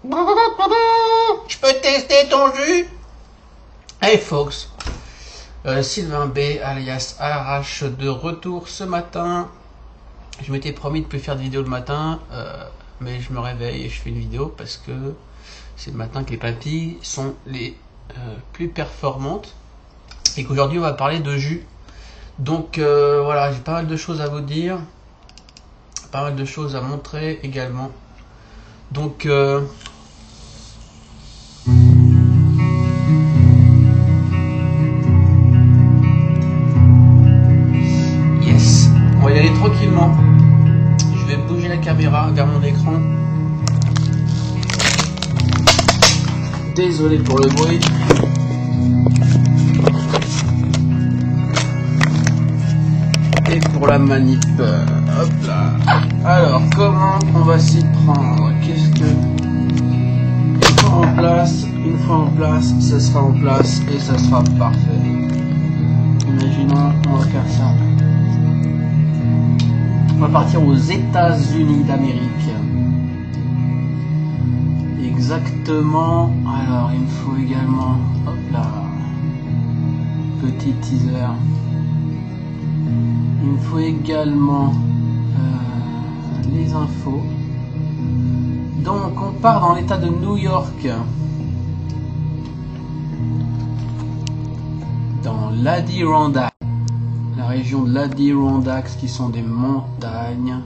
Je peux tester ton jus? Hey Fox, Sylvain B alias Arrache de retour ce matin. Je m'étais promis de plus faire de vidéo le matin, mais je me réveille et je fais une vidéo parce que c'est le matin que les papilles sont les plus performantes et qu'aujourd'hui on va parler de jus. Donc voilà, j'ai pas mal de choses à vous dire, pas mal de choses à montrer également. Donc yes, on va y aller tranquillement. Je vais bouger la caméra vers mon écran. Désolé pour le bruit. Et pour la manip, hop là. Alors, comment on va s'y prendre? Qu'est-ce que... Une fois en place, ça sera en place et ça sera parfait. Imaginons, on va faire ça. On va partir aux États-Unis d'Amérique. Exactement. Alors, il me faut également, hop là, petit teaser. Il me faut également les infos. Donc, on part dans l'état de New York, dans l'Adirondack, la région de l'Adirondack, qui sont des montagnes.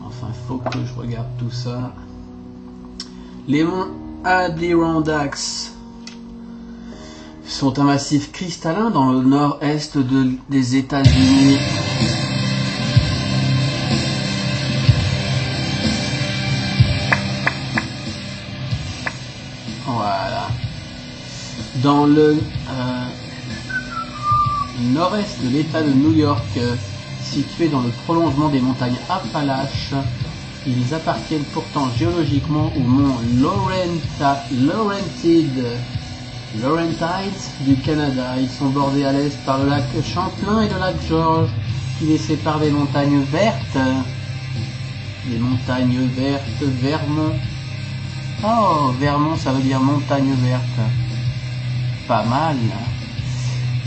Enfin, il faut que je regarde tout ça. Les monts Adirondacks sont un massif cristallin dans le nord-est des États-Unis. Voilà. Dans le nord-est de l'État de New York, situé dans le prolongement des montagnes Appalaches, ils appartiennent pourtant géologiquement au mont Laurentides du Canada. Ils sont bordés à l'est par le lac Champlain et le lac George, qui les séparent des montagnes vertes. Les montagnes vertes, Vermont. Oh, Vermont, ça veut dire montagne verte. Pas mal.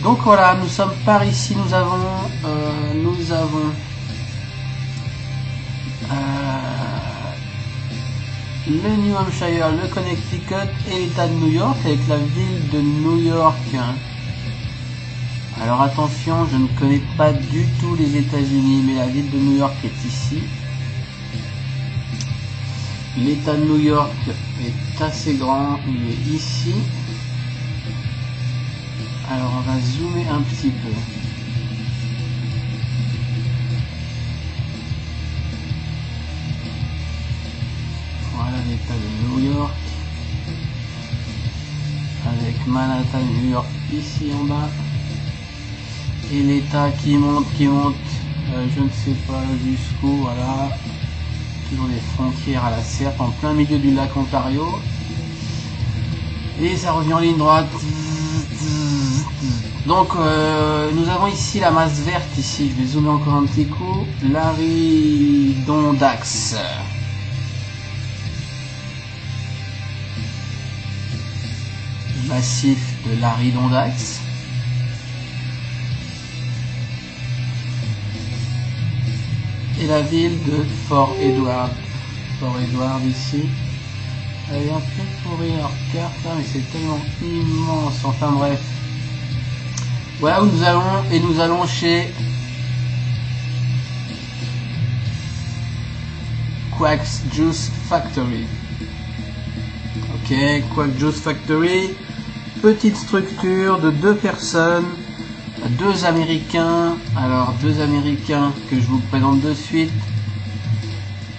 Donc voilà, nous sommes par ici. Nous avons le New Hampshire, le Connecticut et l'État de New York avec la ville de New York. Alors attention, je ne connais pas du tout les États-Unis, mais la ville de New York est ici. L'État de New York est assez grand, il est ici. Alors on va zoomer un petit peu. Voilà l'État de New York, avec Manhattan, New York ici en bas, et l'État qui monte, je ne sais pas jusqu'où, voilà, toujours des frontières à la serpe, en plein milieu du lac Ontario, et ça revient en ligne droite. Donc nous avons ici la masse verte, ici, je vais zoomer encore un petit coup, l'Adirondacks. Massif de l'Adirondacks. Et la ville de Fort Edward. Fort Edward ici. Elle est un peu pourrie leur carte là, mais c'est tellement immense. Enfin bref. Voilà où nous allons, et nous allons chez Quack's Juice Factory. Ok, Quack Juice Factory. Petite structure de 2 personnes, 2 Américains. Alors 2 Américains que je vous présente de suite.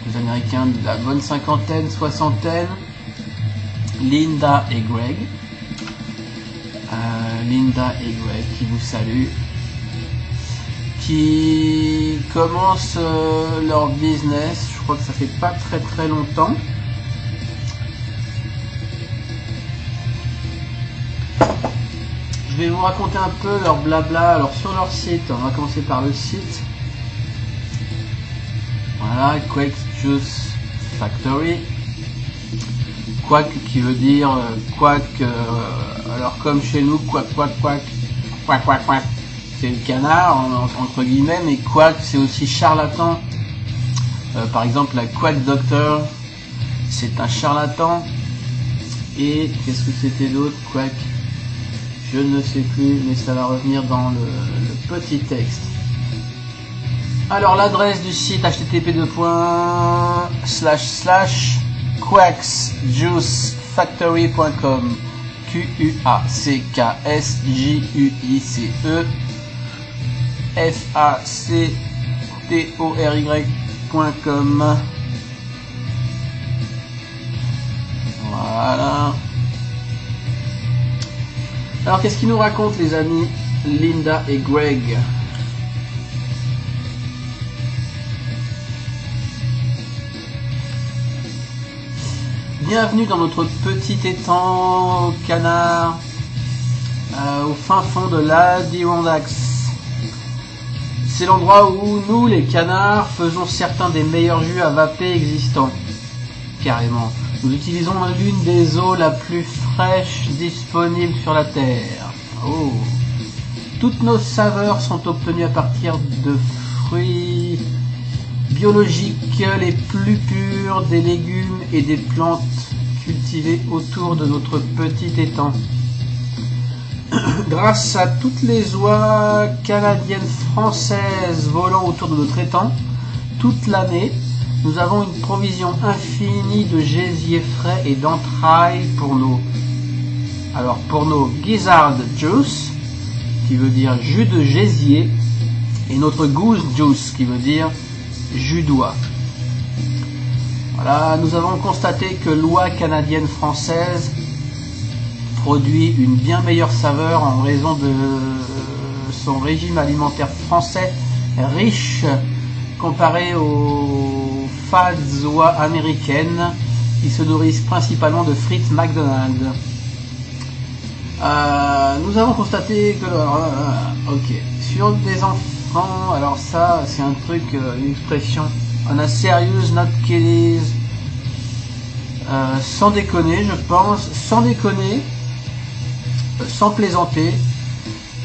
2 Américains de la bonne cinquantaine, soixantaine. Linda et Greg. Linda et Greg qui vous saluent. Qui commencent leur business. Je crois que ça fait pas très longtemps. Je vais vous raconter un peu leur blabla. Alors sur leur site, on va commencer par le site. Voilà, Quack's Juice Factory. quack qui veut dire quack, alors comme chez nous, quack, quack, quack, quack, quack, quack, c'est le canard, entre guillemets, mais quack c'est aussi charlatan. Par exemple, la quack doctor, c'est un charlatan. Et qu'est-ce que c'était d'autre, quack? Je ne sais plus, mais ça va revenir dans le petit texte. Alors l'adresse du site http://quacksjuicefactory.com QUACKSJUICE FACTORY.com. Voilà. Alors qu'est-ce qu'ils nous racontent les amis Linda et Greg? Bienvenue dans notre petit étang canard au fin fond de l'Adirondacks. C'est l'endroit où nous les canards faisons certains des meilleurs jus à vapeur existants. Carrément. Nous utilisons l'une des eaux la plus fraîche disponible sur la Terre. Oh. Toutes nos saveurs sont obtenues à partir de fruits biologiques les plus purs, des légumes et des plantes cultivées autour de notre petit étang. Grâce à toutes les oies canadiennes françaises volant autour de notre étang, toute l'année, nous avons une provision infinie de gésier frais et d'entrailles pour nos gizzard juice, qui veut dire jus de gésier, et notre goose juice, qui veut dire jus d'oie. Voilà, nous avons constaté que l'oie canadienne française produit une bien meilleure saveur en raison de son régime alimentaire français riche comparé aux fades oies américaines qui se nourrissent principalement de frites McDonald's. Nous avons constaté que ok, sur des enfants, alors ça c'est un truc, une expression, on a serious not kiddies, sans déconner, je pense, sans déconner, sans plaisanter,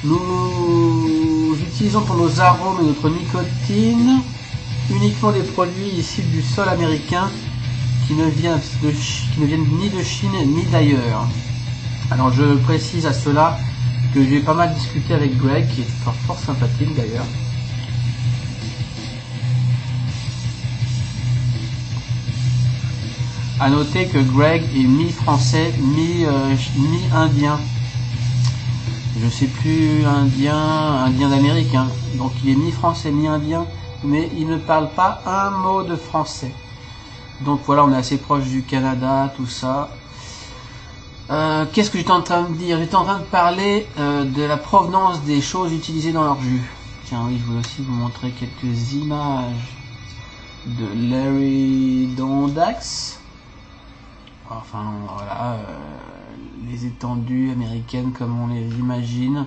nous utilisons pour nos arômes et notre nicotine uniquement des produits issus du sol américain qui ne viennent ni de Chine ni d'ailleurs. Alors je précise à cela que j'ai pas mal discuté avec Greg, qui est fort sympathique d'ailleurs. À noter que Greg est mi-français, mi-indien. Je sais plus, indien d'Amérique, hein. Donc il est mi-français, mi-indien, mais il ne parle pas un mot de français. Donc voilà, on est assez proche du Canada, tout ça. Qu'est-ce que j'étais en train de dire? J'étais en train de parler de la provenance des choses utilisées dans leur jus. Tiens oui, je voulais aussi vous montrer quelques images de l'Adirondacks. Enfin voilà, les étendues américaines comme on les imagine,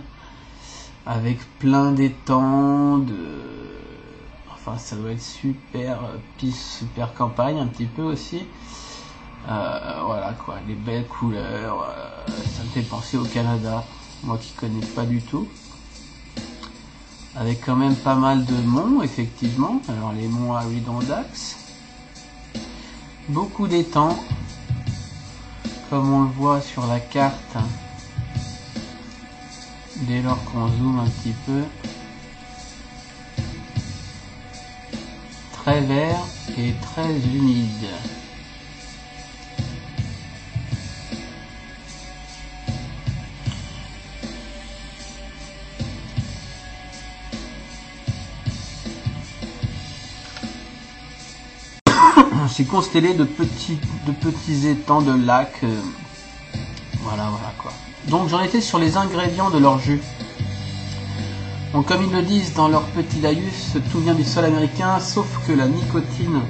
avec plein d'étangs, enfin ça doit être super piste, super campagne un petit peu aussi. Voilà quoi, les belles couleurs, ça me fait penser au Canada, moi qui connais pas du tout, avec quand même pas mal de monts effectivement. Alors les monts Adirondacks, beaucoup d'étangs comme on le voit sur la carte, dès lors qu'on zoome un petit peu, très vert et très humide. C'est constellé de petits étangs, de lacs, voilà quoi. Donc j'en étais sur les ingrédients de leur jus. Donc comme ils le disent dans leur petit laïus, tout vient du sol américain, sauf que la nicotine,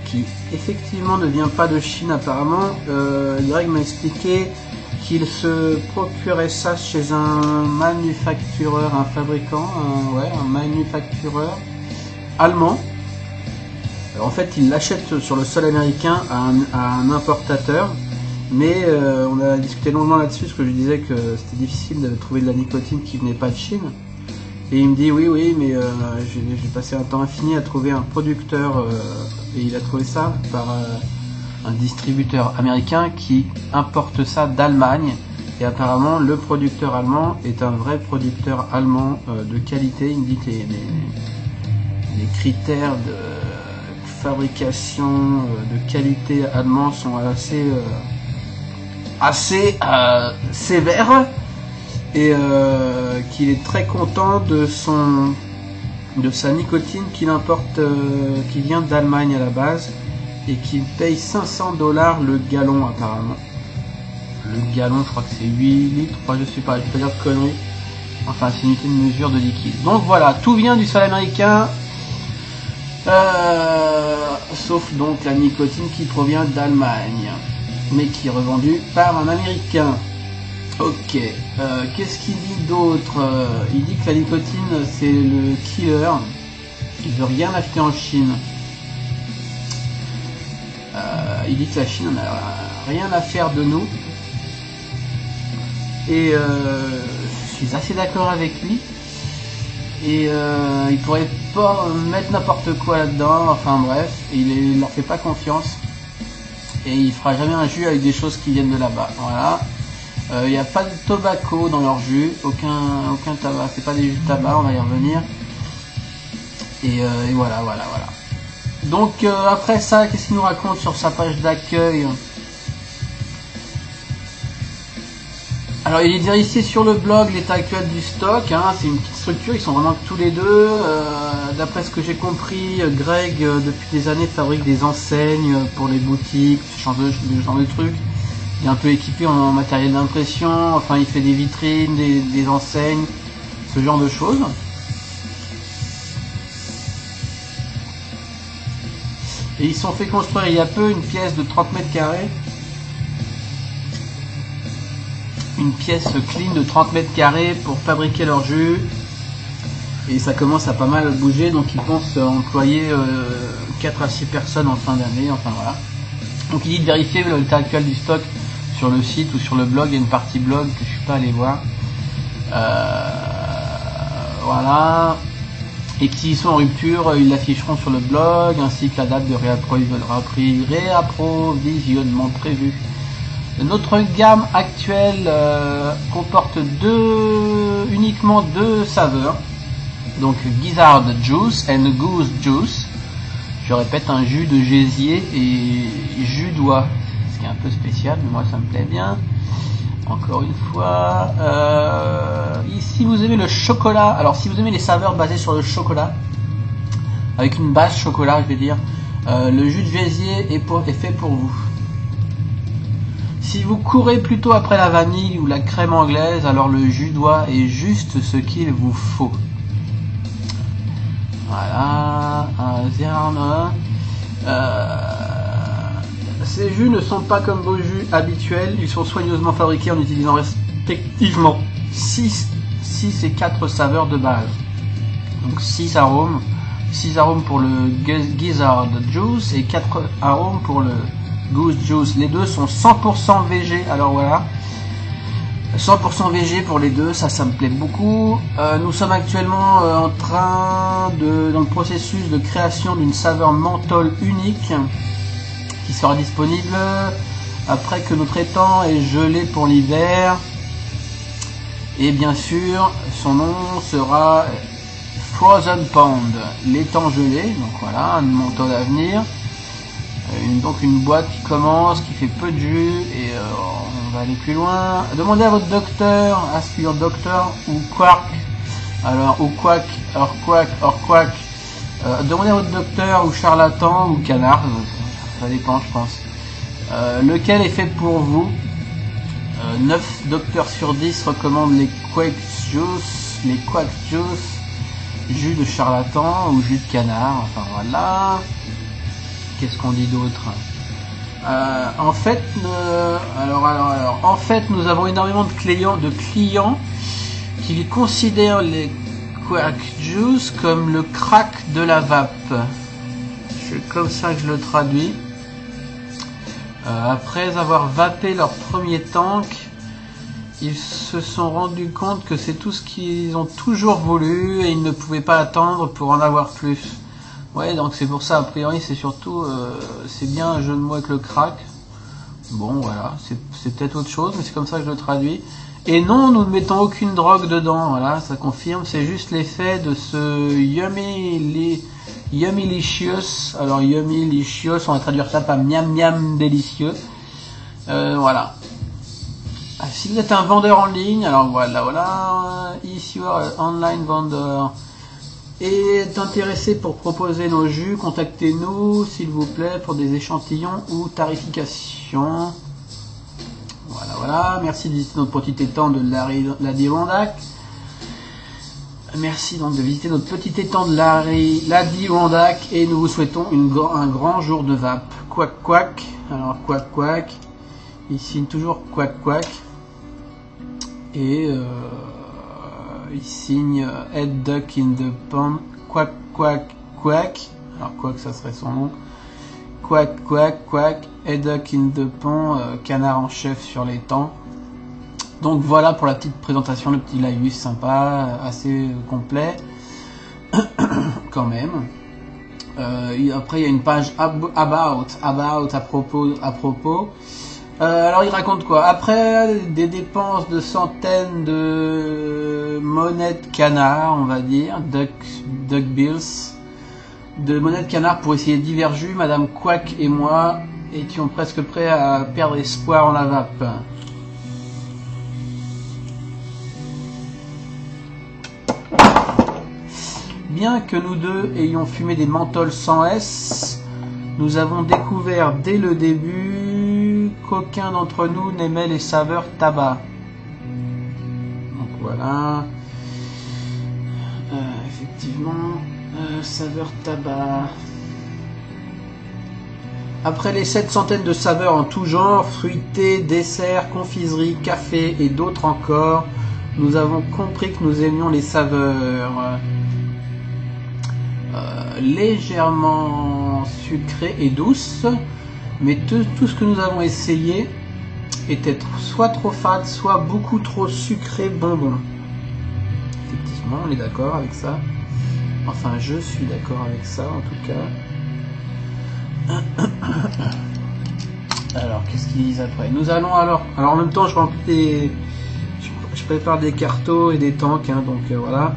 qui effectivement ne vient pas de Chine apparemment, Greg m'a expliqué qu'il se procurait ça chez un manufactureur, un fabricant, un manufactureur allemand. En fait, il l'achète sur le sol américain à un importateur, mais on a discuté longuement là-dessus parce que je disais que c'était difficile de trouver de la nicotine qui venait pas de Chine. Et il me dit oui, mais j'ai passé un temps infini à trouver un producteur et il a trouvé ça par un distributeur américain qui importe ça d'Allemagne. Et apparemment, le producteur allemand est un vrai producteur allemand de qualité. Il me dit que les critères de fabrication de qualité allemand sont assez sévères et qu'il est très content de sa nicotine qu'il importe, qui vient d'Allemagne à la base et qu'il paye 500 $ le gallon apparemment. Le gallon, je crois que c'est 8 litres, je sais pas, je vais pas dire de conneries. Enfin, c'est une unité de mesure de liquide. Donc voilà, tout vient du sol américain. Sauf donc la nicotine qui provient d'Allemagne, mais qui est revendue par un Américain. Ok, qu'est-ce qu'il dit d'autre? Il dit que la nicotine c'est le killer, il veut rien acheter en Chine. Il dit que la Chine n'a rien à faire de nous. Et je suis assez d'accord avec lui. Et il pourrait pas mettre n'importe quoi là-dedans, enfin bref, il leur fait pas confiance. Et il fera jamais un jus avec des choses qui viennent de là-bas. Voilà. Il n'y a pas de tobacco dans leur jus, aucun tabac, c'est pas des jus de tabac, on va y revenir. Et voilà. Donc après ça, qu'est-ce qu'il nous raconte sur sa page d'accueil? Alors il est dire ici sur le blog l'état actuel du stock, hein, c'est une petite structure, ils sont vraiment tous les deux. D'après ce que j'ai compris, Greg depuis des années fabrique des enseignes pour les boutiques, ce genre de trucs. Il est un peu équipé en matériel d'impression, enfin il fait des vitrines, des enseignes, ce genre de choses. Et ils se sont fait construire il y a peu une pièce de 30 mètres carrés. Une pièce clean de 30 mètres carrés pour fabriquer leur jus. Et ça commence à pas mal bouger, donc ils pensent employer 4 à 6 personnes en fin d'année, enfin voilà. Donc il dit de vérifier l'état actuel du stock sur le site ou sur le blog, il y a une partie blog que je suis pas allé voir. Voilà. Et s'ils sont en rupture, ils l'afficheront sur le blog, ainsi que la date de réapprovisionnement prévu. Notre gamme actuelle comporte uniquement deux saveurs, donc Gizzard Juice et Goose Juice. Je répète, un jus de gésier et jus d'oie, ce qui est un peu spécial, mais moi ça me plaît bien. Encore une fois, si vous aimez le chocolat, alors si vous aimez les saveurs basées sur le chocolat, avec une base chocolat, je vais dire, le jus de gésier est fait pour vous. Si vous courez plutôt après la vanille ou la crème anglaise, alors le jus d'oie est juste ce qu'il vous faut. Voilà, ces jus ne sont pas comme vos jus habituels, ils sont soigneusement fabriqués en utilisant respectivement 6 et 4 saveurs de base. Donc 6 arômes pour le Gizzard Juice et 4 arômes pour le Goose Juice. Les deux sont 100% VG, alors voilà, 100% VG pour les deux, ça me plaît beaucoup. Nous sommes actuellement dans le processus de création d'une saveur menthol unique qui sera disponible après que notre étang est gelé pour l'hiver. Et bien sûr, son nom sera Frozen Pond, l'étang gelé. Donc voilà, un menthol à venir. Donc une boîte qui commence, qui fait peu de jus, et on va aller plus loin. Demandez à votre docteur, ask your doctor, ou quack, ou quack. Demandez à votre docteur, ou charlatan, ou canard, ça dépend je pense. Lequel est fait pour vous? 9 docteurs sur 10 recommandent les quack juice, jus de charlatan ou jus de canard, enfin voilà. Qu'est-ce qu'on dit d'autre? En fait, nous avons énormément de clients qui considèrent les quack juice comme le crack de la vape. C'est comme ça que je le traduis. Après avoir vapé leur premier tank, ils se sont rendus compte que c'est tout ce qu'ils ont toujours voulu et ils ne pouvaient pas attendre pour en avoir plus. Ouais, donc c'est pour ça, a priori, c'est surtout, c'est bien un jeu de mots avec le crack. Bon, voilà, c'est peut-être autre chose, mais c'est comme ça que je le traduis. Et non, nous ne mettons aucune drogue dedans, voilà, ça confirme, c'est juste l'effet de ce Yummylicious. Alors Yummylicious, on va traduire ça par miam miam délicieux. Voilà. Si vous êtes un vendeur en ligne, alors voilà, if you are an online vendor et est intéressé pour proposer nos jus, contactez-nous s'il vous plaît pour des échantillons ou tarification. Voilà, merci de visiter notre petit étang de l'Adirondack. Merci donc de visiter notre petit étang de l'Adirondack et nous vous souhaitons un grand jour de vape. Quack quack, alors quack quack, il signe toujours quack quack et il signe Head Duck in the Pond, quack quack quack, alors quoi que ça serait son nom. Quack, quack, quack, Head Duck in the Pond, canard en chef sur l'étang. Donc voilà pour la petite présentation, le petit laïus sympa, assez complet, quand même. Après il y a une page about à propos. Alors il raconte quoi? Après des dépenses de centaines de monnaies de canard, on va dire, duck bills, de monnaie de canard pour essayer divers jus, Madame Quack et moi étions presque prêts à perdre espoir en la vape. Bien que nous deux ayons fumé des menthols sans S, nous avons découvert dès le début qu'aucun d'entre nous n'aimait les saveurs tabac. Donc voilà. Effectivement. Saveur tabac. Après les 7 centaines de saveurs en tout genre, fruités, desserts, confiseries, café et d'autres encore, nous avons compris que nous aimions les saveurs légèrement sucrées et douces, mais tout ce que nous avons essayé était soit trop fade, soit beaucoup trop sucré bonbon. Effectivement, on est d'accord avec ça. Enfin, je suis d'accord avec ça, en tout cas. Alors, qu'est-ce qu'ils disent après? Nous allons alors en même temps, je prépare des cartos et des tanks, hein, donc voilà.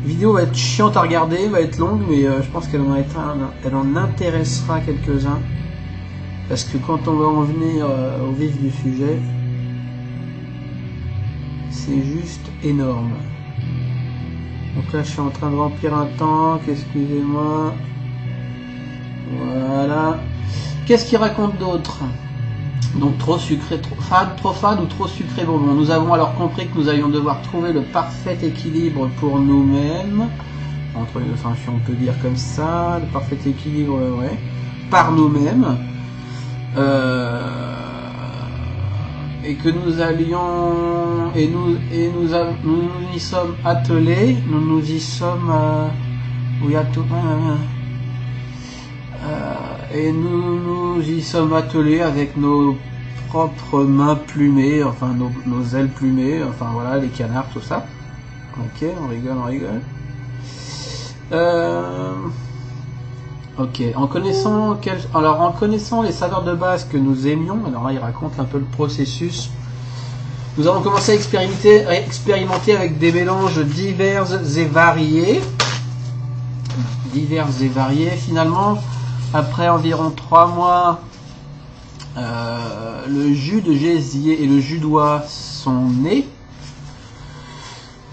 La vidéo va être chiante à regarder, va être longue, mais je pense qu'elle en intéressera quelques-uns. Parce que quand on va en venir au vif du sujet, c'est juste énorme. Donc là, je suis en train de remplir un tank, excusez-moi. Voilà. Qu'est-ce qu'il raconte d'autre? Donc trop sucré, trop fade ou trop sucré bonbon. Nous avons alors compris que nous allions devoir trouver le parfait équilibre pour nous-mêmes. Enfin, si on peut dire comme ça, le parfait équilibre, ouais, par nous-mêmes. Et que nous allions nous y sommes attelés, nous y sommes et nous y sommes attelés avec nos propres mains plumées, enfin nos ailes plumées, enfin voilà, les canards, tout ça. Ok, on rigole. Ok, en connaissant les saveurs de base que nous aimions, alors là il raconte un peu le processus. Nous avons commencé à expérimenter avec des mélanges divers et variés. Finalement, après environ 3 mois, le jus de gésier et le jus d'oie sont nés.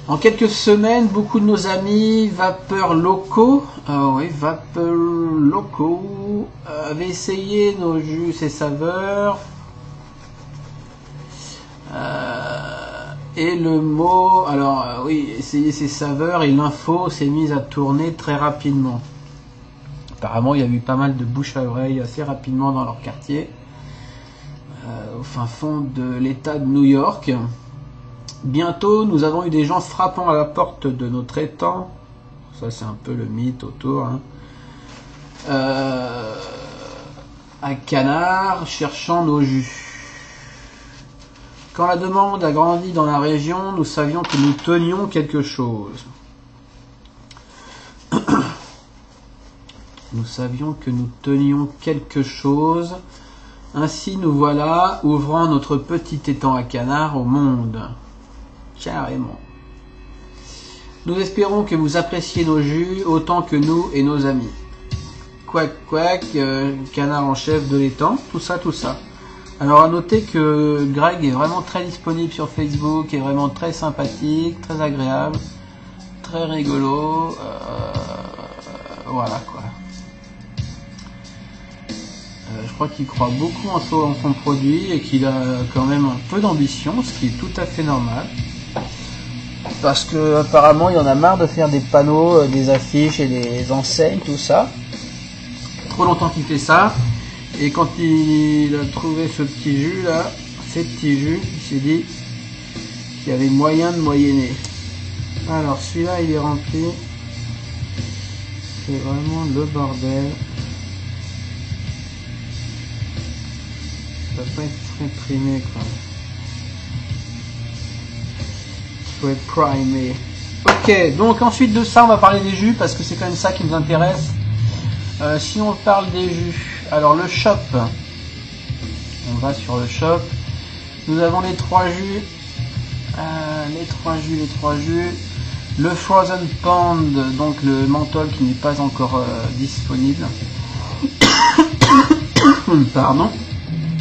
En quelques semaines, beaucoup de nos amis vapeurs locaux, avaient essayé nos jus et saveurs. Et le mot, essayer ces saveurs et l'info s'est mise à tourner très rapidement. Apparemment, il y a eu pas mal de bouche à oreille assez rapidement dans leur quartier, au fin fond de l'État de New York. Bientôt, nous avons eu des gens frappant à la porte de notre étang. Ça, c'est un peu le mythe autour. Hein. Un canard cherchant nos jus. Quand la demande a grandi dans la région, nous savions que nous tenions quelque chose. Nous savions que nous tenions quelque chose. Ainsi nous voilà, ouvrant notre petit étang à canard au monde. Carrément. Nous espérons que vous appréciez nos jus autant que nous et nos amis. Quack quack, canard en chef de l'étang, tout ça, tout ça. Alors à noter que Greg est vraiment très disponible sur Facebook, est vraiment très sympathique, très agréable, très rigolo, voilà quoi. Je crois qu'il croit beaucoup en son produit et qu'il a quand même un peu d'ambition, ce qui est tout à fait normal. Parce que apparemment il en a marre de faire des panneaux, des affiches et des enseignes, tout ça. Trop longtemps qu'il fait ça. Et quand il a trouvé ce petit jus là, ces petits jus, il s'est dit qu'il y avait moyen de moyenner. Alors celui-là il est rempli. C'est vraiment le bordel. Ça va pas être imprimé quoi. Il faut être primé. Ok, donc ensuite de ça on va parler des jus parce que c'est quand même ça qui nous intéresse. Si on parle des jus, alors le shop, on va sur le shop, nous avons les trois jus, le Frozen Pond, donc le menthol qui n'est pas encore disponible, pardon,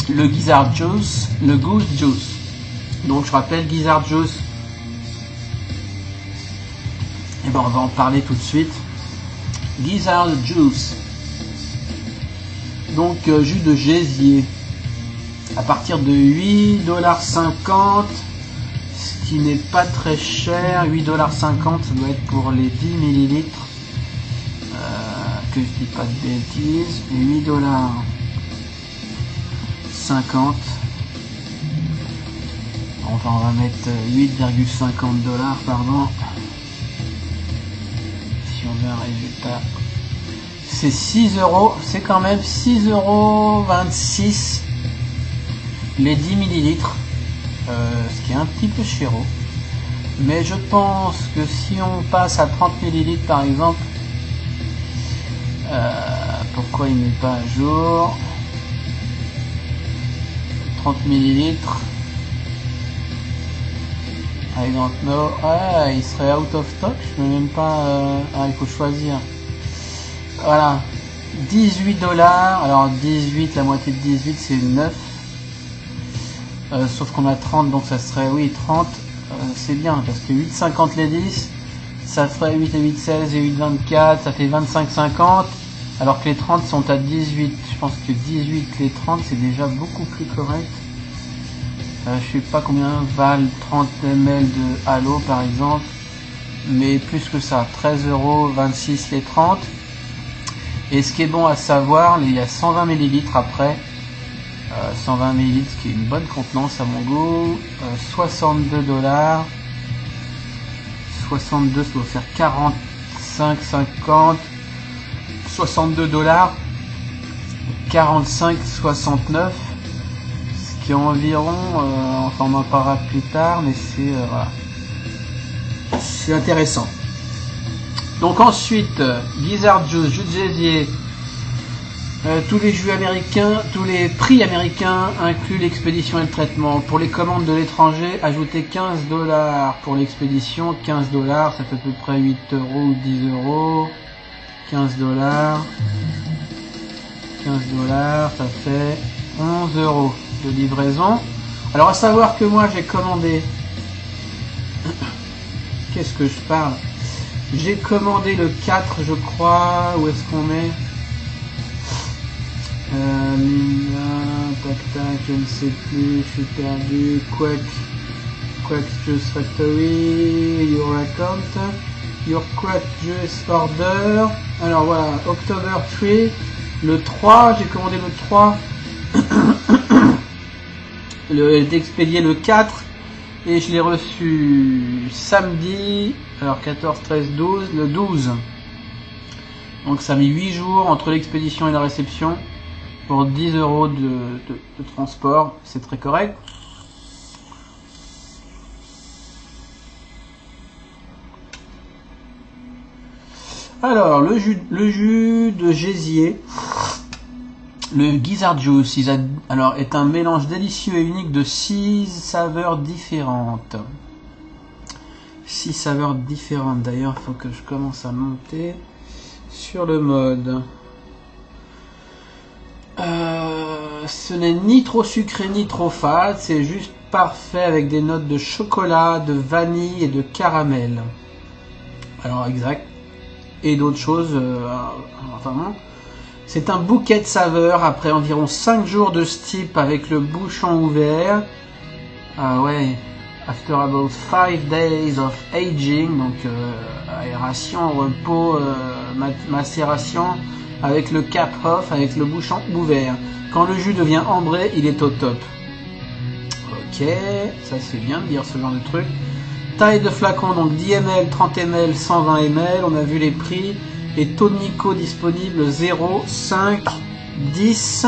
le Gizzard Juice, le Goose Juice, donc je rappelle Gizzard Juice, et ben on va en parler tout de suite. Gizzard Juice, donc jus de gésier à partir de 8,50 $, ce qui n'est pas très cher. 8,50 $, ça doit être pour les 10 ml, que je dis pas de bêtises. 8,50 $, enfin on va mettre 8,50 $, pardon, si on veut un résultat. C'est 6 €, c'est quand même 6,26 € les 10 ml, ce qui est un petit peu chéro. Mais je pense que si on passe à 30 ml par exemple, pourquoi il n'est pas à jour? 30 ml, I don't know. Ah, il serait out of stock, je ne sais même pas. Ah, il faut choisir. Voilà, 18 $, alors 18, la moitié de 18 c'est 9, sauf qu'on a 30, donc ça serait, oui 30, c'est bien, parce que 8,50 les 10, ça ferait 8 et 8, 16 et 8, 24, ça fait 25,50, alors que les 30 sont à 18, je pense que 18 les 30 c'est déjà beaucoup plus correct. Je sais pas combien valent 30 ml de Halo par exemple, mais plus que ça, 13,26 € les 30. Et ce qui est bon à savoir, il y a 120 ml après, 120 ml, ce qui est une bonne contenance à mon goût, 62 $, 62, ça doit faire 45,50, 62 $, 45,69, ce qui est environ, enfin on en parlera plus tard, mais c'est voilà, c'est intéressant. Donc ensuite, Gizzard Juice, jus de gésier, tous les jus américains, tous les prix américains incluent l'expédition et le traitement. Pour les commandes de l'étranger, ajoutez 15 $. Pour l'expédition, 15 $, ça fait à peu près 8 € ou 10 €. 15 $. 15 $, ça fait 11 € de livraison. Alors à savoir que moi j'ai commandé... Qu'est-ce que je parle? J'ai commandé le 4, je crois. Où est-ce qu'on est? Tac tac, je ne sais plus, je suis perdu. Quack Juice Factory, your account, your Quack Juice order. Alors voilà, October 3, le 3, j'ai commandé le 3. Il est expédié le 4 et je l'ai reçu samedi. Alors 14, 13, 12, le 12. Donc ça a mis 8 jours entre l'expédition et la réception pour 10 € de transport, c'est très correct. Alors le jus de gésier, le Gizzard Juice, est un mélange délicieux et unique de 6 saveurs différentes. 6 saveurs différentes, d'ailleurs il faut que je commence à monter sur le mode. Ce n'est ni trop sucré ni trop fade, c'est juste parfait avec des notes de chocolat, de vanille et de caramel. Alors exact. Et d'autres choses, vraiment. C'est un bouquet de saveurs après environ 5 jours de steep avec le bouchon ouvert. Ah ouais, after about 5 days of aging, donc aération, repos, macération, avec le cap off, avec le bouchon ouvert. Quand le jus devient ambré, il est au top. Ok, ça c'est bien de dire ce genre de truc. Taille de flacon, donc 10 ml, 30 ml, 120 ml, on a vu les prix. Et taux de Nico disponible 0, 5, 10,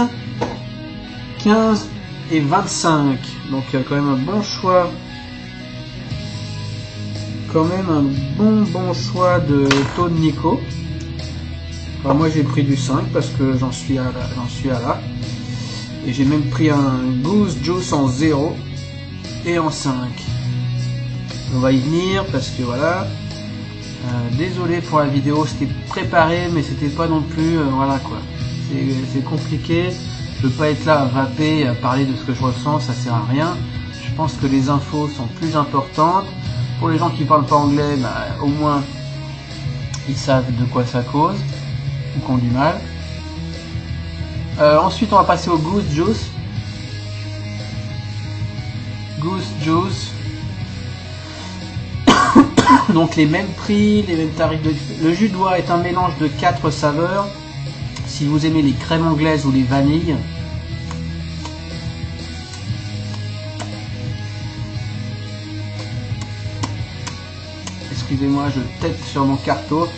15 et 25. Donc quand même un bon choix. Quand même un bon choix de taux de Nico. Enfin, moi j'ai pris du 5 parce que j'en suis à là. Et j'ai même pris un Goose Juice en 0 et en 5. On va y venir parce que voilà. Désolé pour la vidéo, c'était préparé mais c'était pas non plus voilà quoi. C'est compliqué. Je veux pas être là à vaper, à parler de ce que je ressens, ça sert à rien. Je pense que les infos sont plus importantes. Pour les gens qui parlent pas anglais, au moins ils savent de quoi ça cause ou qui ont du mal. Ensuite on va passer au Goose Juice. Goose Juice. Donc les mêmes prix, les mêmes tarifs. Le jus d'oie est un mélange de 4 saveurs. Si vous aimez les crèmes anglaises ou les vanilles. Excusez-moi, je tête sur mon carton.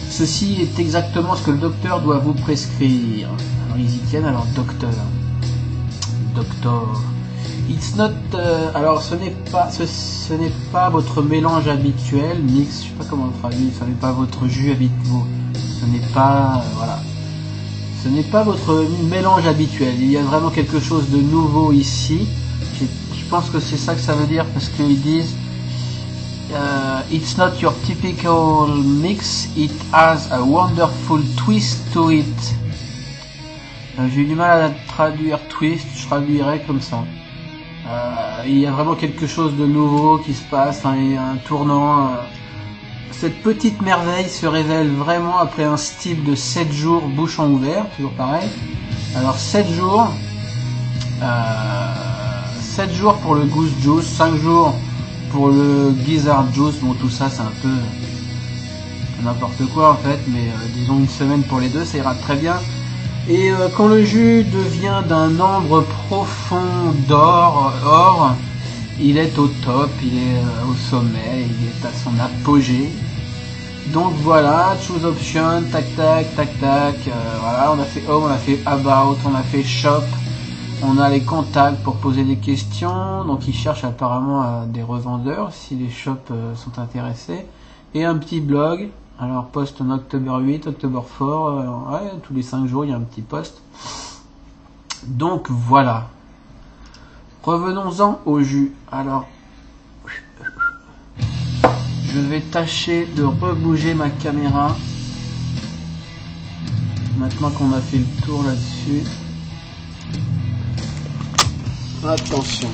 Ceci est exactement ce que le docteur doit vous prescrire. Alors ils y tiennent, alors docteur. It's not, alors ce n'est pas votre mélange habituel, mix, je sais pas comment on traduit, ce n'est pas votre jus habituel, ce n'est pas, voilà, ce n'est pas votre mélange habituel, il y a vraiment quelque chose de nouveau ici, je pense que c'est ça que ça veut dire, parce qu'ils disent, it's not your typical mix, it has a wonderful twist to it. J'ai eu du mal à traduire twist, je traduirais comme ça. Il y a vraiment quelque chose de nouveau qui se passe, il y a un tournant. Cette petite merveille se révèle vraiment après un style de 7 jours bouchon ouvert, toujours pareil. Alors 7 jours, 7 jours pour le Goose Juice, 5 jours pour le Gizzard Juice, bon tout ça c'est un peu n'importe quoi en fait, mais disons une semaine pour les deux, ça ira très bien. Et quand le jus devient d'un ambre profond or, il est au top, il est au sommet, il est à son apogée. Donc voilà, choose option, tac, voilà, on a fait home, on a fait about, on a fait shop, on a les contacts pour poser des questions, donc ils cherchent apparemment des revendeurs si les shops sont intéressés, et un petit blog. Alors post en octobre 8, octobre 4, ouais, tous les 5 jours il y a un petit post. Donc voilà. Revenons-en au jus. Alors, je vais tâcher de rebouger ma caméra. Maintenant qu'on a fait le tour là-dessus. Attention.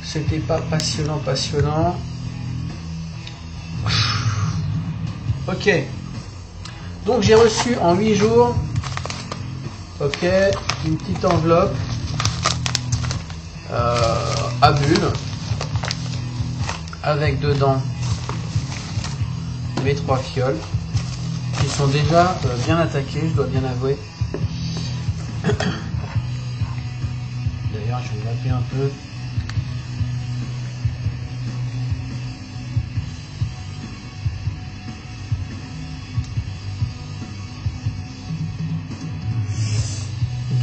C'était pas passionnant. Ok. Donc j'ai reçu en 8 jours, ok, une petite enveloppe à bulles avec dedans mes 3 fioles qui sont déjà bien attaquées, je dois bien avouer. D'ailleurs je vais laver un peu.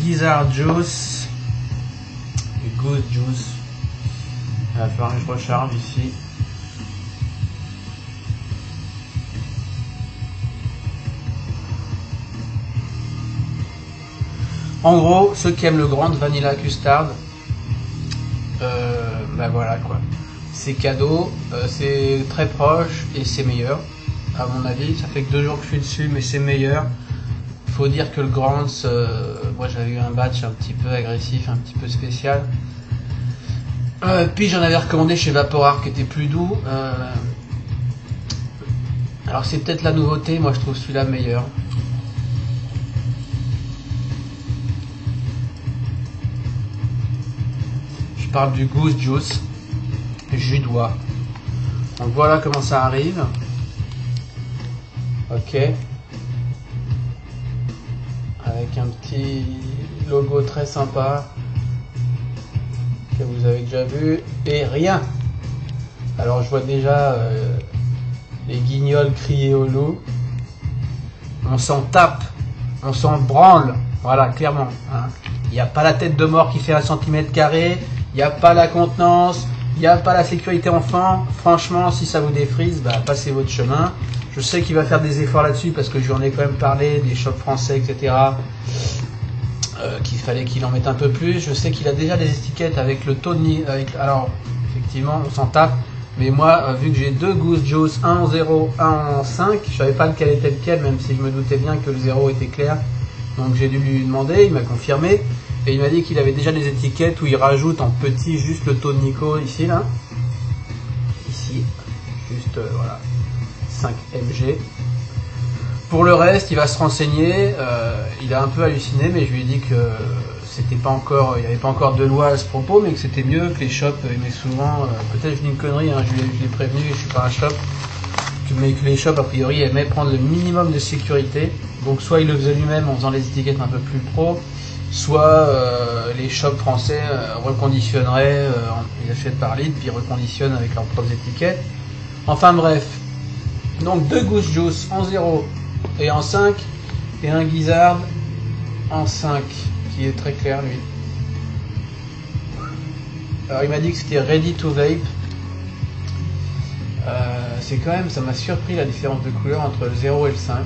Gizzard Juice et Goose Juice. Il va falloir que je recharge ici. En gros, ceux qui aiment le Grand Vanilla Custard, ben voilà quoi. C'est cadeau, c'est très proche et c'est meilleur. À mon avis, ça fait que 2 jours que je suis dessus, mais c'est meilleur. Faut dire que le Grand, moi j'avais eu un batch un petit peu agressif, un petit peu spécial. Puis j'en avais recommandé chez Vaporart qui était plus doux. Alors c'est peut-être la nouveauté, moi je trouve celui-là meilleur. Je parle du Goose Juice, jus d'oie. Donc voilà comment ça arrive. Ok. Avec un petit logo très sympa que vous avez déjà vu. Et rien. Alors je vois déjà les guignols crier au loup. On s'en tape. On s'en branle. Voilà, clairement. Hein. Il n'y a pas la tête de mort qui fait 1 cm². Il n'y a pas la contenance. Il n'y a pas la sécurité enfant. Franchement, si ça vous défrise, bah, passez votre chemin. Je sais qu'il va faire des efforts là-dessus parce que j'en ai quand même parlé, des shops français, etc. Qu'il fallait qu'il en mette un peu plus. Je sais qu'il a déjà des étiquettes avec le taux de niveau. Alors, effectivement, on s'en tape. Mais moi, vu que j'ai 2 Goose Juice, un en 0, un en 5, je savais pas lequel était lequel, même si je me doutais bien que le 0 était clair. Donc j'ai dû lui demander, il m'a confirmé. Et il m'a dit qu'il avait déjà des étiquettes où il rajoute en petit juste le taux de Nico ici, là. Ici, juste, voilà, 5 mg. Pour le reste, il va se renseigner. Il a un peu halluciné, mais je lui ai dit que c'était pas encore, il n'y avait pas encore de loi à ce propos, mais que c'était mieux, que les shops aimaient souvent, peut-être je dis une connerie, hein, je l'ai prévenu, je suis pas un shop, mais que les shops a priori aimaient prendre le minimum de sécurité. Donc soit il le faisait lui-même en faisant les étiquettes un peu plus pro, soit les shops français reconditionneraient, ils achètent par litre, puis reconditionnent avec leurs propres étiquettes. Enfin bref, donc 2 Goose Juice en 0 et en 5, et un Gizzard en 5, qui est très clair lui. Alors il m'a dit que c'était ready to vape. C'est quand même, ça m'a surpris la différence de couleur entre le 0 et le 5.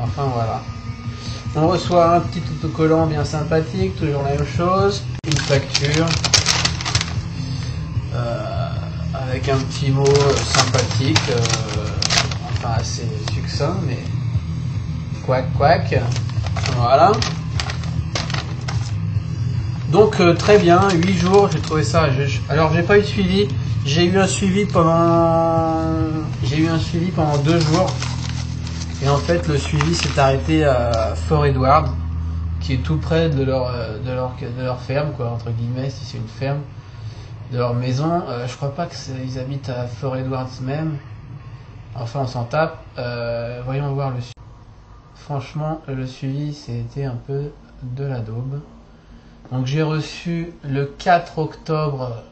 Enfin voilà. On reçoit un petit autocollant bien sympathique, toujours la même chose. Une facture. Avec un petit mot sympathique. Enfin assez succinct, mais... Quack quack. Voilà. Donc très bien, 8 jours, j'ai trouvé ça. Alors j'ai pas eu de suivi. J'ai eu un suivi pendant 2 jours. Et en fait, le suivi s'est arrêté à Fort Edward, qui est tout près de leur ferme, quoi, entre guillemets, si c'est une ferme, de leur maison. Je crois pas qu'ils habitent à Fort Edward même. Enfin, on s'en tape. Voyons voir le suivi. Franchement, le suivi, c'était un peu de la daube. Donc j'ai reçu le 4 octobre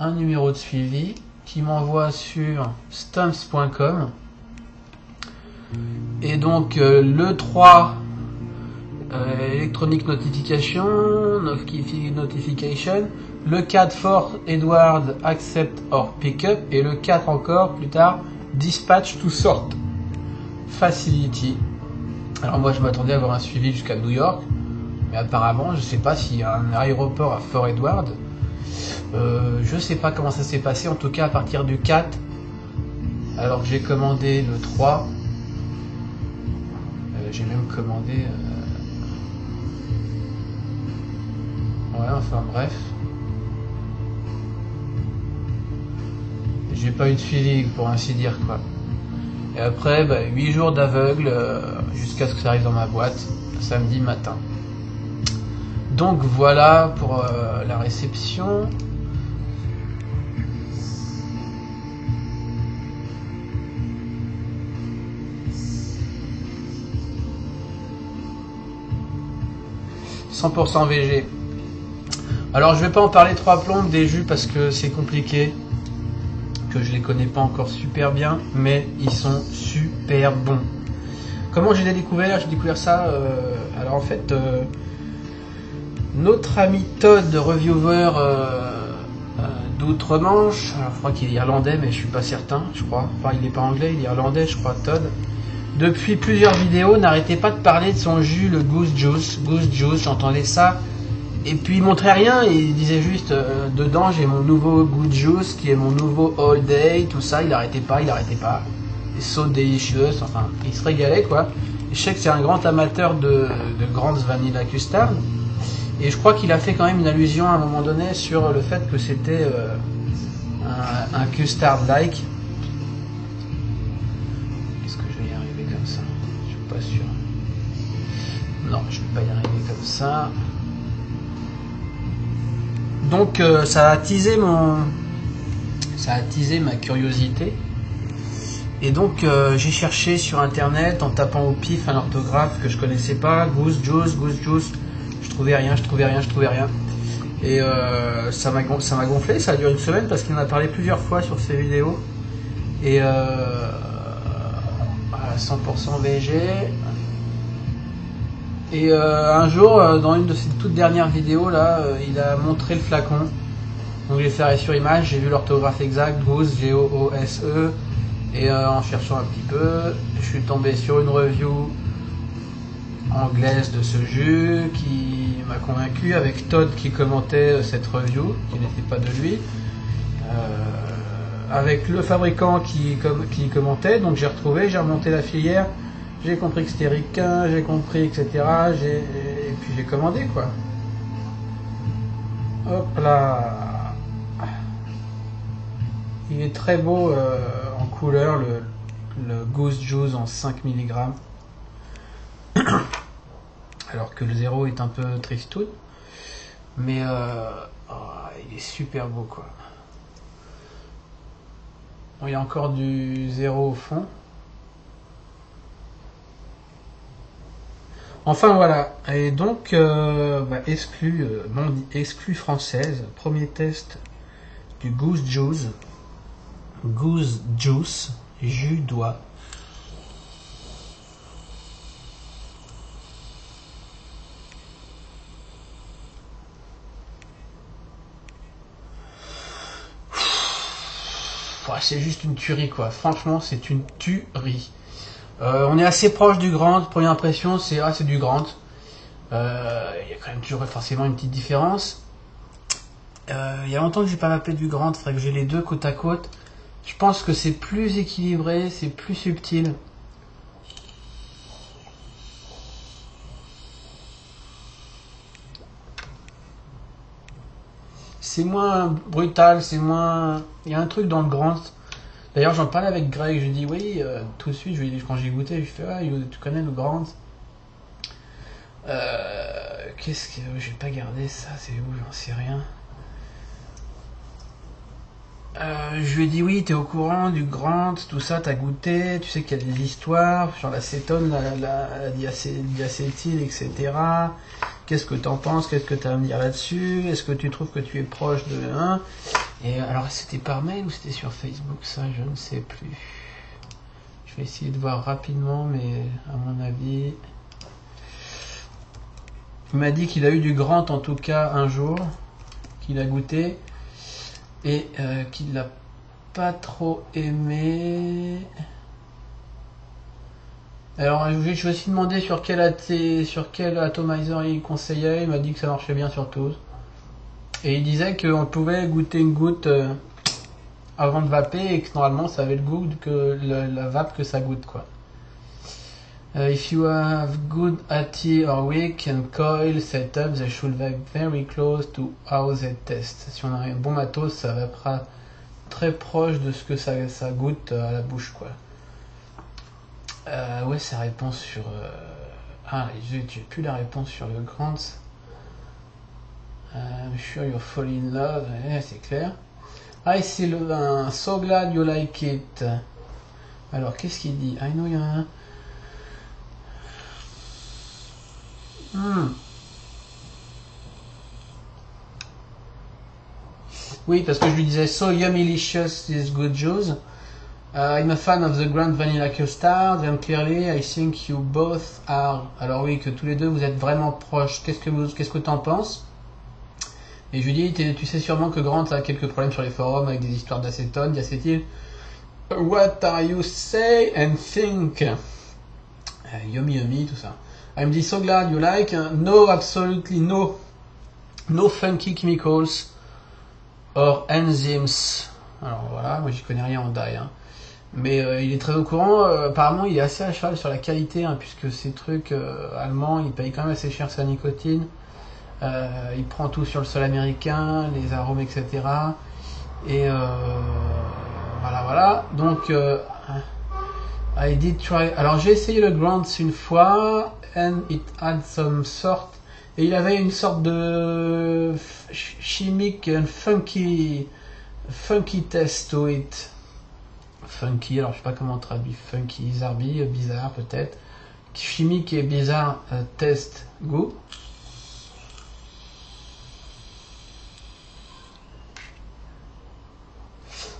un numéro de suivi qui m'envoie sur stumps.com. Et donc le 3 Electronic Notification, le 4 Fort Edward Accept or Pickup, et le 4 encore plus tard Dispatch to Sort Facility. Alors moi je m'attendais à avoir un suivi jusqu'à New York, mais apparemment je sais pas s'il y a un aéroport à Fort Edward. Je sais pas comment ça s'est passé, en tout cas à partir du 4, alors que j'ai commandé le 3. J'ai même commandé... Ouais, enfin bref. J'ai pas eu de suivi, pour ainsi dire, quoi. Et après, 8 jours d'aveugle jusqu'à ce que ça arrive dans ma boîte, samedi matin. Donc voilà pour la réception. « 100% VG. » Alors je vais pas en parler 3 plombes des jus parce que c'est compliqué, que je les connais pas encore super bien, mais ils sont super bons. Comment j'ai découvert? J'ai découvert ça. Alors en fait, notre ami Todd, reviewer d'outre-Manche, je crois qu'il est irlandais, mais je suis pas certain, je crois. Enfin, il est pas anglais, il est irlandais, je crois, Todd. Depuis plusieurs vidéos, n'arrêtait pas de parler de son jus, le Goose Juice. Goose Juice, j'entendais ça. Et puis il montrait rien, il disait juste dedans j'ai mon nouveau Goose Juice qui est mon nouveau All Day, tout ça, il arrêtait pas. Et So Delicious, enfin, il se régalait quoi. Et je sais que c'est un grand amateur de Grant's Vanilla Custard. Et je crois qu'il a fait quand même une allusion à un moment donné sur le fait que c'était un custard-like. Est-ce que je vais y arriver comme ça? Je suis pas sûr. Non, je vais pas y arriver comme ça. Donc ça a attisé ma curiosité. Et donc j'ai cherché sur internet en tapant au pif un orthographe que je connaissais pas, Goose Juice. Je trouvais rien. Et ça m'a gonflé, ça a duré une semaine parce qu'il en a parlé plusieurs fois sur ses vidéos. Et à 100% VG. Et un jour, dans une de ses toutes dernières vidéos, là, il a montré le flacon. Donc j'ai fait arrêt sur image, j'ai vu l'orthographe exact, Goose, G-O-O-S-E. Et en cherchant un petit peu, je suis tombé sur une review anglaise de ce jus qui m'a convaincu, avec Todd qui commentait cette review, qui n'était pas de lui. Avec le fabricant qui commentait, donc j'ai remonté la filière. J'ai compris que c'était ricain, j'ai compris, etc. Et puis j'ai commandé quoi. Hop là. Il est très beau en couleur, le Goose Juice en 5 mg. Alors que le 0 est un peu tristoun. Mais il est super beau quoi. Bon, il y a encore du 0 au fond. Enfin voilà, et donc exclu française, premier test du Goose Juice, jus d'oie. C'est juste une tuerie quoi, franchement c'est une tuerie. On est assez proche du Grant, première impression c'est du Grant. Il y a quand même toujours forcément une petite différence. Il y a longtemps que j'ai pas appelé du Grant, il faudrait que j'ai les deux côte à côte. Je pense que c'est plus équilibré, c'est plus subtil. C'est moins brutal, c'est moins... Il y a un truc dans le Grant. D'ailleurs, j'en parlais avec Greg, je lui dis oui, tout de suite, quand j'ai goûté, je lui fais tu connais le Grant? Qu'est-ce que... Je vais pas garder ça, c'est où? J'en sais rien. Je lui ai dit oui, t'es au courant du Grant, tout ça, t'as goûté, tu sais qu'il y a des histoires sur l'acétone, la diacétyl, etc. Qu'est-ce que t'en penses? Qu'est-ce que t'as à me dire là-dessus? Est-ce que tu trouves que tu es proche de 1? Et alors, c'était par mail ou c'était sur Facebook, ça? Je ne sais plus. Je vais essayer de voir rapidement, mais à mon avis... Il m'a dit qu'il a eu du Grant en tout cas un jour, qu'il a goûté. Et qu'il l'a pas trop aimé. Alors je vais aussi demander sur quel atomizer il conseillait. Il m'a dit que ça marchait bien sur tous. Et il disait qu'on pouvait goûter une goutte avant de vaper et que normalement ça avait le goût que la vape que ça goûte quoi. If you have good AT or weak and coil setup, they should be very close to how they test. Si on a un bon matos, ça va être très proche de ce que ça goûte à la bouche, quoi. Ouais, sa réponse sur... j'ai plus la réponse sur le Grant. I'm sure you'll fall in love. C'est clair. C'est un so glad you like it. Alors, qu'est-ce qu'il dit? I know il y en a un. Oui, parce que je lui disais so yummylicious this good juice. I'm a fan of the Grand Vanilla Custard, and clearly I think you both are. Alors oui, que tous les deux vous êtes vraiment proches. Qu'est-ce que t'en penses? Et je lui dis, tu sais sûrement que Grant a quelques problèmes sur les forums avec des histoires d'acétone, diacétyl. What are you say and think? Yummy yummy, tout ça. I'm so glad you like. No, absolutely no. No funky chemicals or enzymes. Alors voilà, moi j'y connais rien en dye. Hein. Mais il est très au courant. Apparemment, il est assez à cheval sur la qualité, hein, puisque ces trucs allemands, ils payent quand même assez cher sa nicotine. Il prend tout sur le sol américain, les arômes, etc. Et voilà. Donc, I did try. Alors, j'ai essayé le Grant une fois, and it had some sort. Et il avait une sorte de chimique, un funky test to it. Funky, alors je sais pas comment on traduit funky, zarbi, bizarre peut-être. Chimique et bizarre test goût.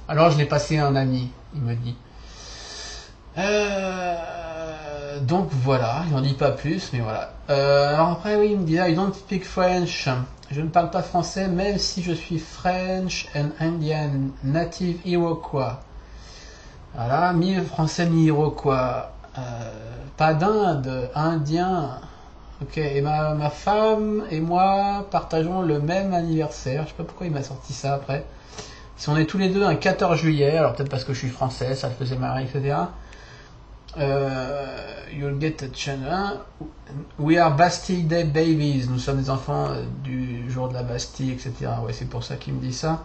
Alors je l'ai passé à un ami, il me dit. Donc voilà, il n'en dit pas plus, mais voilà. Alors après, oui, il me dit, I don't speak French. Je ne parle pas français, même si je suis French and Indian, native Iroquois. Voilà, mi-français, mi-Iroquois. Pas d'Inde, indien. Ok, et ma femme et moi partageons le même anniversaire. Je sais pas pourquoi il m'a sorti ça après. Si on est tous les deux un 14 juillet, alors peut-être parce que je suis français, ça le faisait marrer, etc. You'll get a channel. We are Bastille Day babies. Nous sommes des enfants du jour de la Bastille, etc. Ouais, c'est pour ça qu'il me dit ça.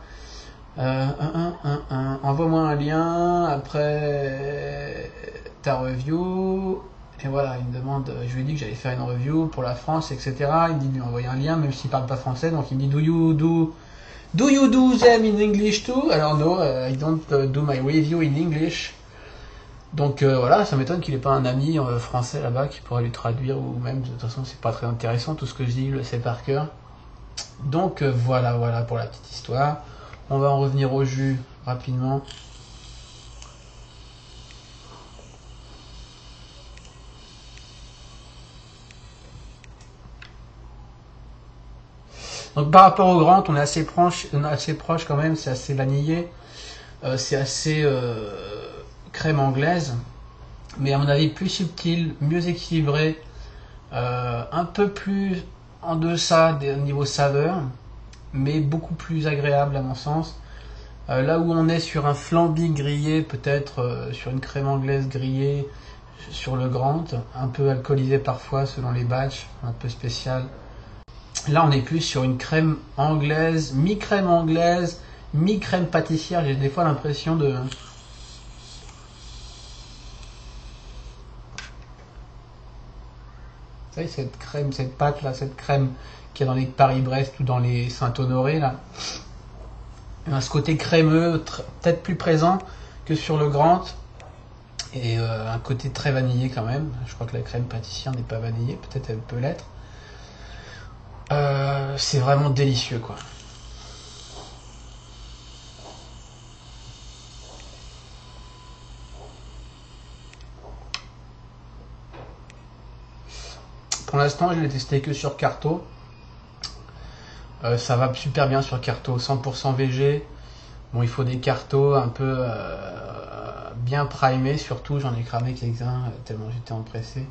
Envoie-moi un lien après ta review. Et voilà, il me demande, je lui ai dit que j'allais faire une review pour la France, etc. Il me dit de lui envoyer un lien, même s'il parle pas français. Donc il me dit, do you do them in English too? Alors no, I don't do my review in English. Donc voilà, ça m'étonne qu'il n'ait pas un ami français là-bas qui pourrait lui traduire, ou même, de toute façon, c'est pas très intéressant, tout ce que je dis, il le sait par cœur. Donc voilà pour la petite histoire. On va en revenir au jus rapidement. Donc par rapport au Grant, on est assez proche quand même, c'est assez vanillé, c'est assez crème anglaise, mais à mon avis plus subtil, mieux équilibré, un peu plus en deçà au niveau saveur, mais beaucoup plus agréable à mon sens. Là où on est sur un flamby grillé, peut-être sur une crème anglaise grillée, sur le Grant, un peu alcoolisé parfois selon les batchs, un peu spécial. Là, on est plus sur une crème anglaise, mi-crème pâtissière. J'ai des fois l'impression de... Vous savez, cette crème, cette pâte là, cette crème qu'il y a dans les Paris-Brest ou dans les Saint-Honoré là. Ce côté crémeux, peut-être plus présent que sur le Grant. Et un côté très vanillé quand même. Je crois que la crème pâtissière n'est pas vanillée, peut-être elle peut l'être. C'est vraiment délicieux quoi. Pour l'instant je l'ai testé que sur Carto. Ça va super bien sur Carto, 100% VG. Bon, il faut des Carto un peu bien primés, surtout j'en ai cramé quelques-uns tellement j'étais empressé.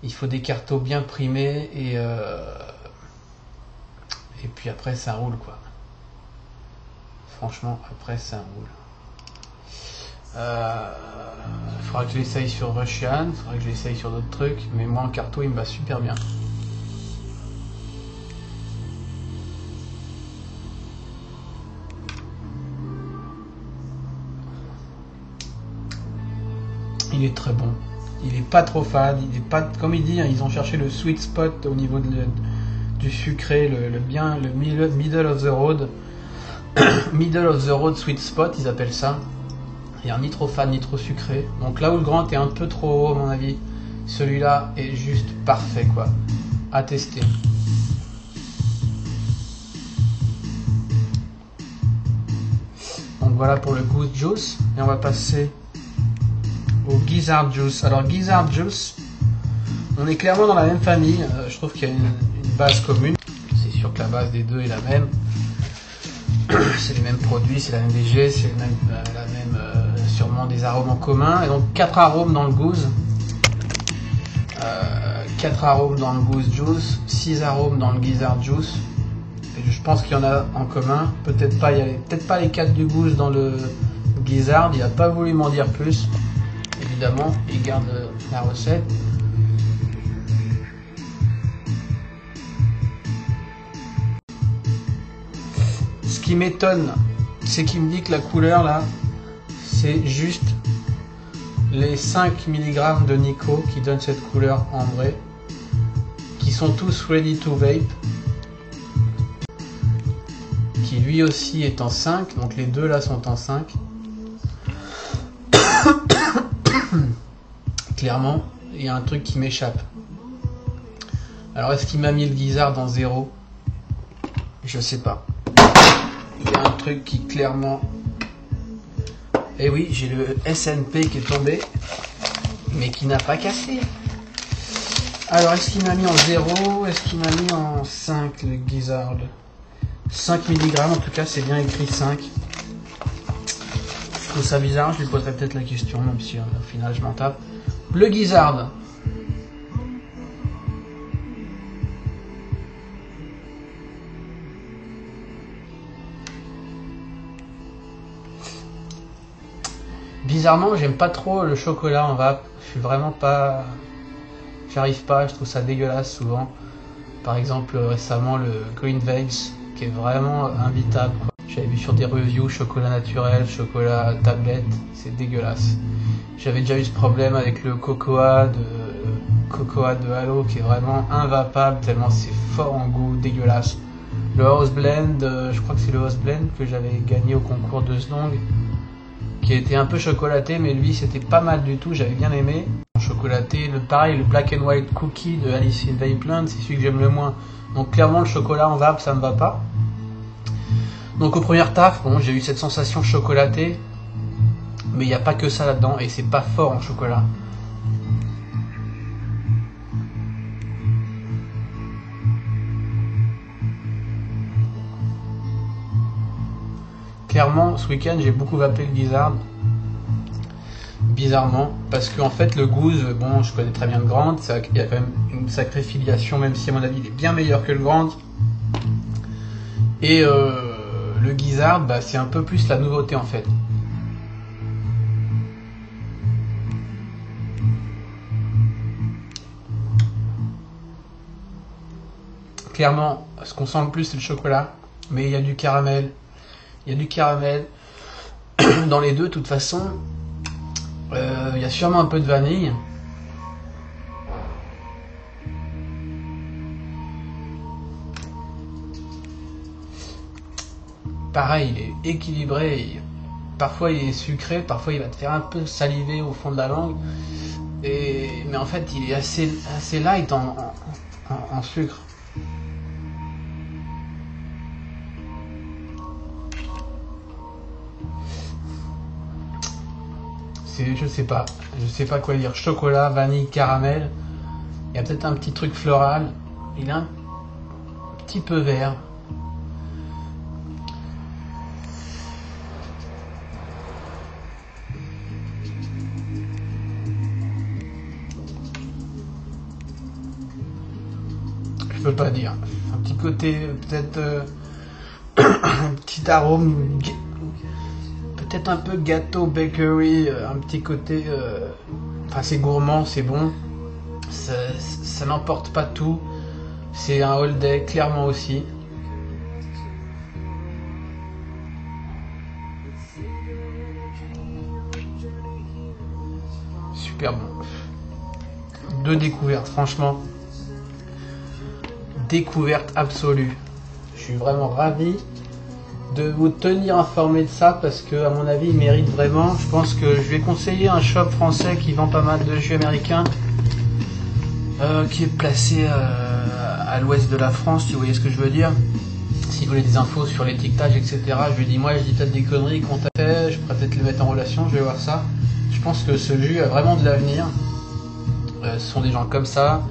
Il faut des Carto bien primés et puis après ça roule quoi. Franchement après ça roule. Faudra que je l'essaye sur Russian, faudra que je l'essaye sur d'autres trucs, mais moi en Carto il me va super bien. Il est très bon. Il est pas trop fade, il est pas, comme il dit, hein, ils ont cherché le sweet spot au niveau du sucré, le middle of the road. Middle of the road sweet spot, ils appellent ça. Il n'y a ni trop fade ni trop sucré. Donc là où le Grant est un peu trop haut, à mon avis, celui-là est juste parfait quoi. À tester. Donc voilà pour le Goose Juice. Et on va passer au Gizzard Juice. Alors Gizzard Juice, on est clairement dans la même famille. Je trouve qu'il y a une base commune. C'est sûr que la base des deux est la même. C'est les mêmes produits, c'est la même DG, c'est sûrement des arômes en commun. Et donc 4 arômes dans le Goose. 4 arômes dans le Goose Juice, 6 arômes dans le Gizzard Juice. Et je pense qu'il y en a en commun. Peut-être pas, il y a peut-être pas les 4 du Goose dans le Gizzard. Il n'a pas voulu m'en dire plus. Évidemment, il garde la recette. Ce qui m'étonne, c'est qu'il me dit que la couleur là, c'est juste les 5 mg de Nico qui donnent cette couleur ambrée, qui sont tous ready to vape, qui lui aussi est en 5, donc les deux là sont en 5. Clairement, il y a un truc qui m'échappe. Alors est-ce qu'il m'a mis le Gizzard en 0? Je sais pas. Il y a un truc qui clairement... Et oui, j'ai le SNP qui est tombé, mais qui n'a pas cassé. Alors, est-ce qu'il m'a mis en 0? Est-ce qu'il m'a mis en 5, le Gizzard? 5 mg, en tout cas, c'est bien écrit 5. Je trouve ça bizarre, je lui poserai peut-être la question, même si au final je m'en tape. Le Gizzard. Bizarrement, j'aime pas trop le chocolat en vape. Je suis vraiment pas... J'arrive pas, je trouve ça dégueulasse souvent. Par exemple, récemment, le Green Veils, qui est vraiment invitable. J'avais vu sur des reviews chocolat naturel, chocolat tablette, c'est dégueulasse. J'avais déjà eu ce problème avec le Cocoa de Halo, qui est vraiment invapable, tellement c'est fort en goût, dégueulasse. Le House Blend, je crois que c'est le House Blend que j'avais gagné au concours de Slong, qui était un peu chocolaté, mais lui c'était pas mal du tout, j'avais bien aimé. Chocolaté, pareil, le Black and White Cookie de Alice in Vapeland, c'est celui que j'aime le moins. Donc clairement le chocolat en vape ça me va pas. Donc au premier taf, bon, j'ai eu cette sensation chocolatée, mais il n'y a pas que ça là-dedans, et c'est pas fort en chocolat. Clairement, ce week-end, j'ai beaucoup vapé le Gizzard. Bizarrement, parce qu'en fait, le Goose, bon, je connais très bien le Grand, il y a quand même une sacrée filiation, même si à mon avis, il est bien meilleur que le Grand. Et le Gizzard, bah, c'est un peu plus la nouveauté en fait. Clairement, ce qu'on sent le plus, c'est le chocolat, mais il y a du caramel. Il y a du caramel dans les deux, de toute façon. Il y a sûrement un peu de vanille. Pareil, il est équilibré. Parfois il est sucré, parfois il va te faire un peu saliver au fond de la langue. Mais en fait, il est assez light en sucre. Je sais pas quoi dire. Chocolat, vanille, caramel. Il y a peut-être un petit truc floral. Il est un petit peu vert. Je peux pas dire. Un petit côté, peut-être un petit arôme. Peut-être un peu gâteau bakery, un petit côté, enfin c'est gourmand, c'est bon, ça n'emporte pas tout, c'est un all day clairement aussi. Super bon. 2 découvertes, franchement, découverte absolue. Je suis vraiment ravi de vous tenir informé de ça parce que à mon avis il mérite vraiment. Je pense que je vais conseiller un shop français qui vend pas mal de jus américains, qui est placé à l'ouest de la France, si vous voyez ce que je veux dire. il voulait des infos sur l'étiquetage, etc. Je lui ai dit, moi je dis peut-être des conneries qu'on t'a fait, je pourrais peut-être le mettre en relation, je vais voir ça. Je pense que ce jus a vraiment de l'avenir. Ce sont des gens comme ça.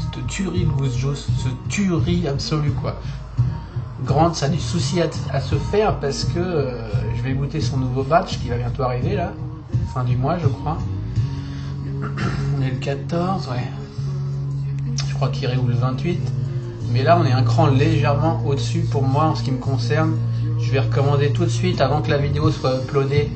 Cette tuerie de Goose Juice, ce tuerie absolue quoi. Grant, ça a du souci à se faire parce que je vais goûter son nouveau batch qui va bientôt arriver là, fin du mois je crois. On est le 14, ouais. Je crois qu'il réouvre le 28. Mais là on est un cran légèrement au-dessus pour moi en ce qui me concerne. Je vais recommander tout de suite, avant que la vidéo soit uploadée,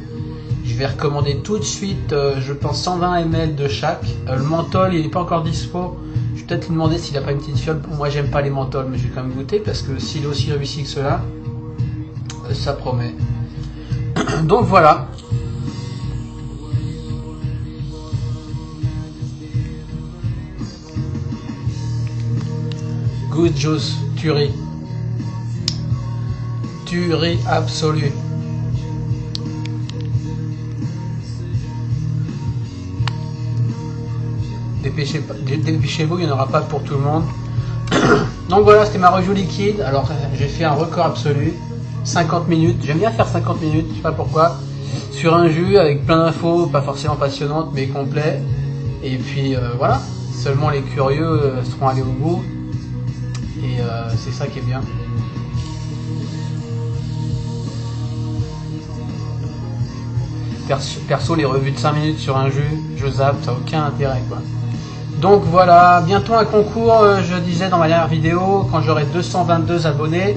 je vais recommander tout de suite, je pense 120 ml de chaque. Le menthol il n'est pas encore dispo. Je vais peut-être lui demander s'il n'a pas une petite fiole. Moi j'aime pas les menthols, mais je vais quand même goûter parce que s'il est aussi réussi que cela, ça promet. Donc voilà. Goose Juice, tuerie. Tuerie absolue. Dépêchez-vous, il n'y en aura pas pour tout le monde. Donc voilà, c'était ma review liquide. Alors j'ai fait un record absolu, 50 minutes. J'aime bien faire 50 minutes, je sais pas pourquoi. Sur un jus avec plein d'infos, pas forcément passionnantes, mais complet. Et puis voilà, seulement les curieux seront allés au bout. Et c'est ça qui est bien. Perso, les revues de 5 minutes sur un jus, je zappe, ça n'a aucun intérêt quoi. Donc voilà, bientôt un concours, je disais dans ma dernière vidéo, quand j'aurai 222 abonnés,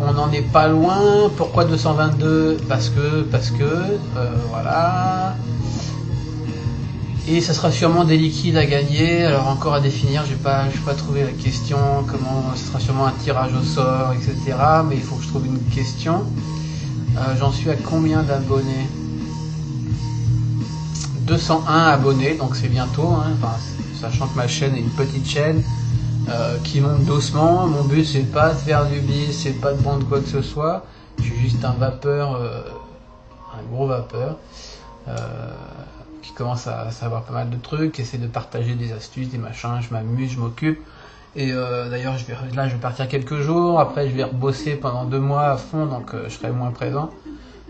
on n'en est pas loin. Pourquoi 222? Parce que voilà. Et ça sera sûrement des liquides à gagner, alors encore à définir, je n'ai pas trouvé la question, comment, ce sera sûrement un tirage au sort, etc. Mais il faut que je trouve une question. J'en suis à combien d'abonnés? 201 abonnés, donc c'est bientôt, hein, enfin, sachant que ma chaîne est une petite chaîne qui monte doucement. Mon but c'est pas de faire du bis, c'est pas de vendre quoi que ce soit. Je suis juste un vapeur, un gros vapeur qui commence à savoir pas mal de trucs, essaie de partager des astuces, des machins, je m'amuse, je m'occupe. Et d'ailleurs je vais partir quelques jours, après je vais rebosser pendant 2 mois à fond, donc je serai moins présent.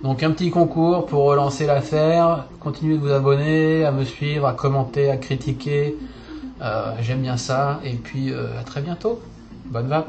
Donc un petit concours pour relancer l'affaire, continuez de vous abonner, à me suivre, à commenter, à critiquer, j'aime bien ça, et puis à très bientôt, bonne vape.